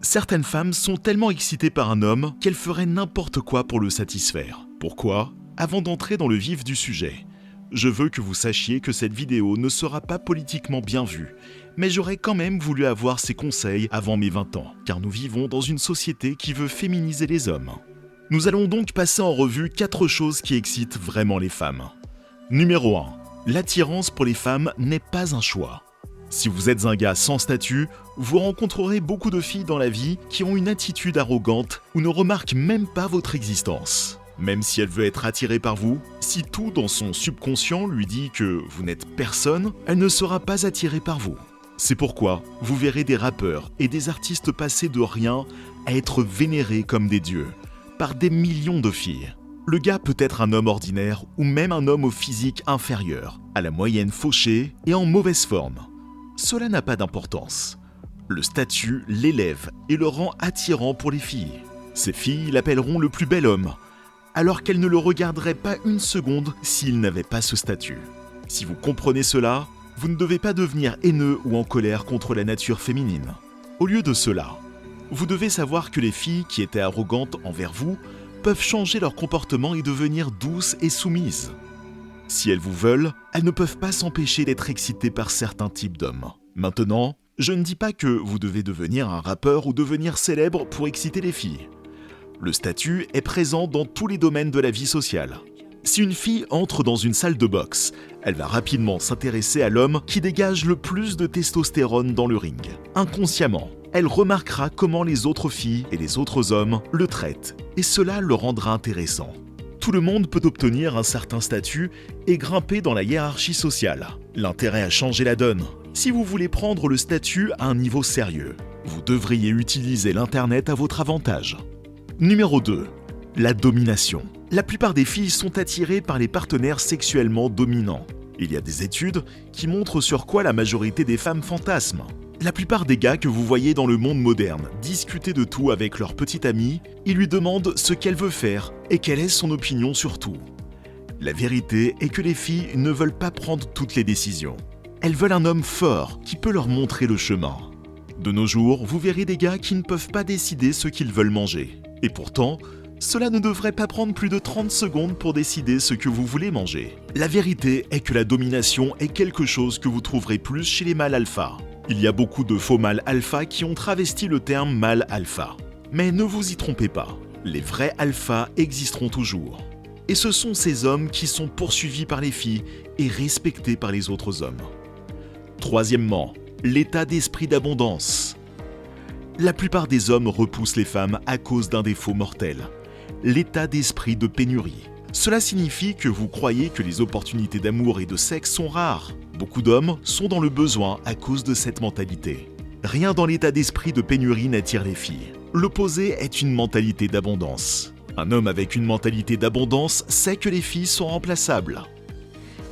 Certaines femmes sont tellement excitées par un homme qu'elles feraient n'importe quoi pour le satisfaire. Pourquoi ? Avant d'entrer dans le vif du sujet, je veux que vous sachiez que cette vidéo ne sera pas politiquement bien vue, mais j'aurais quand même voulu avoir ces conseils avant mes 20 ans, car nous vivons dans une société qui veut féminiser les hommes. Nous allons donc passer en revue 4 choses qui excitent vraiment les femmes. Numéro 1. L'attirance pour les femmes n'est pas un choix. Si vous êtes un gars sans statut, vous rencontrerez beaucoup de filles dans la vie qui ont une attitude arrogante ou ne remarquent même pas votre existence. Même si elle veut être attirée par vous, si tout dans son subconscient lui dit que vous n'êtes personne, elle ne sera pas attirée par vous. C'est pourquoi vous verrez des rappeurs et des artistes passer de rien à être vénérés comme des dieux, par des millions de filles. Le gars peut être un homme ordinaire ou même un homme au physique inférieur, à la moyenne fauchée et en mauvaise forme. Cela n'a pas d'importance. Le statut l'élève et le rend attirant pour les filles. Ces filles l'appelleront le plus bel homme, alors qu'elles ne le regarderaient pas une seconde s'il n'avait pas ce statut. Si vous comprenez cela, vous ne devez pas devenir haineux ou en colère contre la nature féminine. Au lieu de cela, vous devez savoir que les filles qui étaient arrogantes envers vous peuvent changer leur comportement et devenir douces et soumises. Si elles vous veulent, elles ne peuvent pas s'empêcher d'être excitées par certains types d'hommes. Maintenant, je ne dis pas que vous devez devenir un rappeur ou devenir célèbre pour exciter les filles. Le statut est présent dans tous les domaines de la vie sociale. Si une fille entre dans une salle de boxe, elle va rapidement s'intéresser à l'homme qui dégage le plus de testostérone dans le ring. Inconsciemment, elle remarquera comment les autres filles et les autres hommes le traitent, et cela le rendra intéressant. Tout le monde peut obtenir un certain statut et grimper dans la hiérarchie sociale. L'intérêt a changé la donne. Si vous voulez prendre le statut à un niveau sérieux, vous devriez utiliser l'Internet à votre avantage. Numéro 2. La domination. La plupart des filles sont attirées par les partenaires sexuellement dominants. Il y a des études qui montrent sur quoi la majorité des femmes fantasment. La plupart des gars que vous voyez dans le monde moderne discuter de tout avec leur petite amie, ils lui demandent ce qu'elle veut faire et quelle est son opinion sur tout. La vérité est que les filles ne veulent pas prendre toutes les décisions. Elles veulent un homme fort qui peut leur montrer le chemin. De nos jours, vous verrez des gars qui ne peuvent pas décider ce qu'ils veulent manger. Et pourtant, cela ne devrait pas prendre plus de 30 secondes pour décider ce que vous voulez manger. La vérité est que la domination est quelque chose que vous trouverez plus chez les mâles alpha. Il y a beaucoup de faux mâles alpha qui ont travesti le terme mâle alpha. Mais ne vous y trompez pas, les vrais alphas existeront toujours. Et ce sont ces hommes qui sont poursuivis par les filles et respectés par les autres hommes. Troisièmement, l'état d'esprit d'abondance. La plupart des hommes repoussent les femmes à cause d'un défaut mortel, l'état d'esprit de pénurie. Cela signifie que vous croyez que les opportunités d'amour et de sexe sont rares. Beaucoup d'hommes sont dans le besoin à cause de cette mentalité. Rien dans l'état d'esprit de pénurie n'attire les filles. L'opposé est une mentalité d'abondance. Un homme avec une mentalité d'abondance sait que les filles sont remplaçables.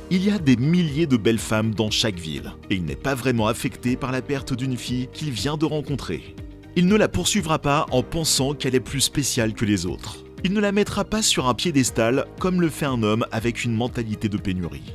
Il y a des milliers de belles femmes dans chaque ville, et il n'est pas vraiment affecté par la perte d'une fille qu'il vient de rencontrer. Il ne la poursuivra pas en pensant qu'elle est plus spéciale que les autres. Il ne la mettra pas sur un piédestal comme le fait un homme avec une mentalité de pénurie.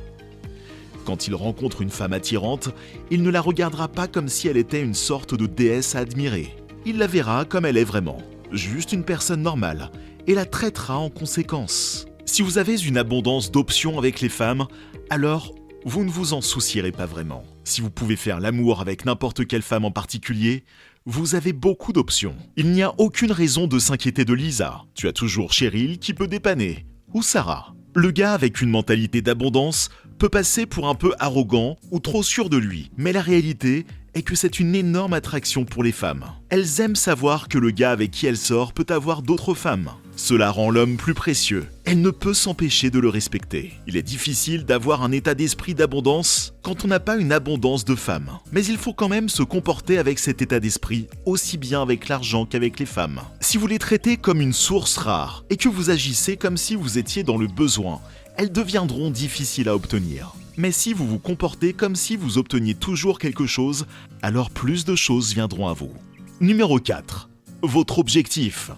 Quand il rencontre une femme attirante, il ne la regardera pas comme si elle était une sorte de déesse à admirer. Il la verra comme elle est vraiment, juste une personne normale, et la traitera en conséquence. Si vous avez une abondance d'options avec les femmes, alors vous ne vous en soucierez pas vraiment. Si vous pouvez faire l'amour avec n'importe quelle femme en particulier, vous avez beaucoup d'options. Il n'y a aucune raison de s'inquiéter de Lisa. Tu as toujours Cheryl qui peut dépanner. Ou Sarah. Le gars avec une mentalité d'abondance peut passer pour un peu arrogant ou trop sûr de lui. Mais la réalité est que c'est une énorme attraction pour les femmes. Elles aiment savoir que le gars avec qui elles sortent peut avoir d'autres femmes. Cela rend l'homme plus précieux. Elle ne peut s'empêcher de le respecter. Il est difficile d'avoir un état d'esprit d'abondance quand on n'a pas une abondance de femmes. Mais il faut quand même se comporter avec cet état d'esprit, aussi bien avec l'argent qu'avec les femmes. Si vous les traitez comme une source rare et que vous agissez comme si vous étiez dans le besoin, elles deviendront difficiles à obtenir. Mais si vous vous comportez comme si vous obteniez toujours quelque chose, alors plus de choses viendront à vous. Numéro 4. Votre objectif.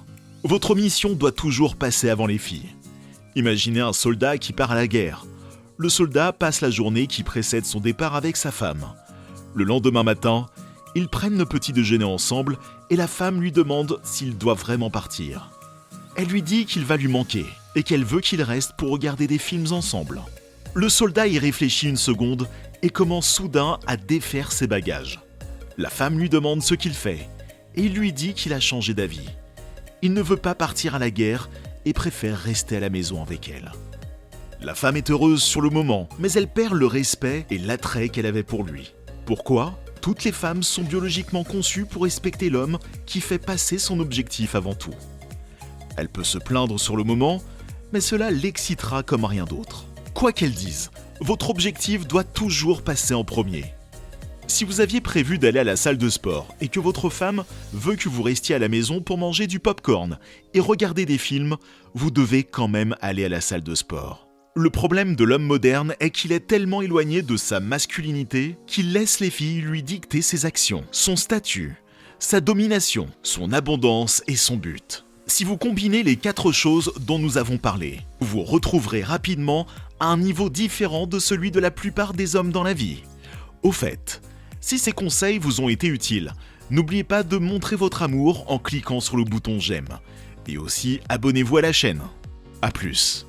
Votre mission doit toujours passer avant les filles. Imaginez un soldat qui part à la guerre. Le soldat passe la journée qui précède son départ avec sa femme. Le lendemain matin, Ils prennent le petit déjeuner ensemble et la femme lui demande s'il doit vraiment partir. Elle lui dit qu'il va lui manquer et qu'elle veut qu'il reste pour regarder des films ensemble. Le soldat y réfléchit une seconde et commence soudain à défaire ses bagages. La femme lui demande ce qu'il fait et il lui dit qu'il a changé d'avis. Il ne veut pas partir à la guerre et préfère rester à la maison avec elle. La femme est heureuse sur le moment, mais elle perd le respect et l'attrait qu'elle avait pour lui. Pourquoi ? Toutes les femmes sont biologiquement conçues pour respecter l'homme qui fait passer son objectif avant tout. Elle peut se plaindre sur le moment, mais cela l'excitera comme rien d'autre. Quoi qu'elle dise, votre objectif doit toujours passer en premier. Si vous aviez prévu d'aller à la salle de sport et que votre femme veut que vous restiez à la maison pour manger du popcorn et regarder des films, vous devez quand même aller à la salle de sport. Le problème de l'homme moderne est qu'il est tellement éloigné de sa masculinité qu'il laisse les filles lui dicter ses actions, son statut, sa domination, son abondance et son but. Si vous combinez les 4 choses dont nous avons parlé, vous retrouverez rapidement un niveau différent de celui de la plupart des hommes dans la vie. Au fait, si ces conseils vous ont été utiles, n'oubliez pas de montrer votre amour en cliquant sur le bouton j'aime. Et aussi abonnez-vous à la chaîne. A plus.